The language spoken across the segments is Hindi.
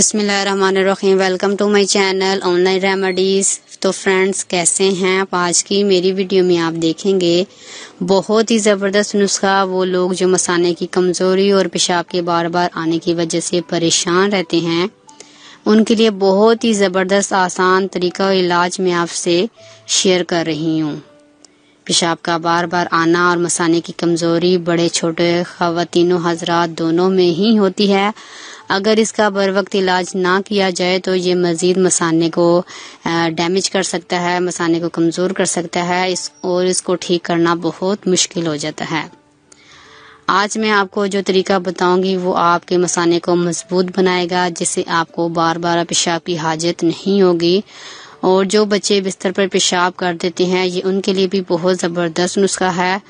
बिस्मिल्लाहिर्रहमानिर्रहीम। Welcome to my channel online remedies. तो फ्रेंड्स, कैसे हैं आप? आज की मेरी वीडियो में आप देखेंगे बहुत ही ज़बरदस्त नुस्खा। वो लोग जो मसाने की कमज़ोरी और पेशाब के बार बार आने की वजह से परेशान रहते हैं, उनके लिए बहुत ही ज़बरदस्त आसान तरीका और इलाज मैं आपसे शेयर कर रही हूँ। पेशाब का बार बार आना और मसाने की कमज़ोरी बड़े छोटे ख़वातीनो हज़रात दोनों में ही होती है। अगर इसका बर वक्त इलाज ना किया जाए तो ये मज़ीद मसाने को डैमेज कर सकता है, मसाने को कमज़ोर कर सकता है और इसको ठीक करना बहुत मुश्किल हो जाता है। आज मैं आपको जो तरीका बताऊंगी वो आपके मसाने को मजबूत बनाएगा, जिससे आपको बार बार पेशाब की हाजत नहीं होगी। और जो बच्चे बिस्तर पर पेशाब कर देते हैं, ये उनके लिए भी बहुत ज़बरदस्त नुस्खा है।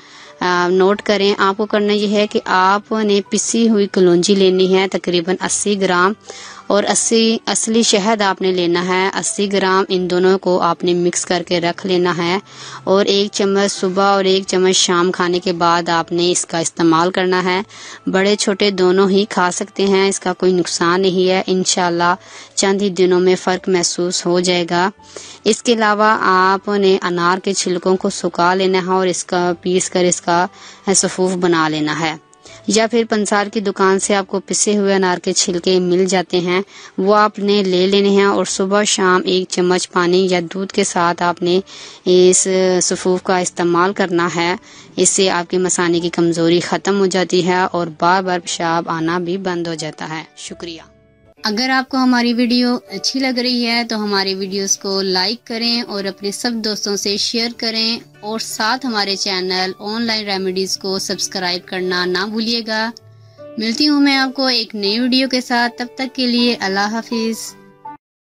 नोट करें, आपको करना यह है कि आपने पिसी हुई कलौंजी लेनी है तकरीबन 80 ग्राम, और 80 असली शहद आपने लेना है 80 ग्राम। इन दोनों को आपने मिक्स करके रख लेना है और 1 चम्मच सुबह और 1 चम्मच शाम खाने के बाद आपने इसका इस्तेमाल करना है। बड़े छोटे दोनों ही खा सकते हैं, इसका कोई नुकसान नहीं है। इंशाल्लाह चंद ही दिनों में फ़र्क महसूस हो जाएगा। इसके अलावा आपने अनार के छिलकों को सुखा लेना है और इसका पीस कर इसका सफूफ बना लेना है, या फिर पंसार की दुकान से आपको पिसे हुए अनार के छिलके मिल जाते हैं, वो आपने ले लेने हैं। और सुबह शाम 1 चम्मच पानी या दूध के साथ आपने इस सफूफ का इस्तेमाल करना है। इससे आपकी मसाने की कमज़ोरी ख़त्म हो जाती है और बार बार पेशाब आना भी बंद हो जाता है। शुक्रिया। अगर आपको हमारी वीडियो अच्छी लग रही है तो हमारी वीडियोस को लाइक करें और अपने सब दोस्तों से शेयर करें, और साथ हमारे चैनल ऑनलाइन रेमेडीज़ को सब्सक्राइब करना ना भूलिएगा। मिलती हूँ मैं आपको एक नई वीडियो के साथ, तब तक के लिए अल्लाह हाफिज़।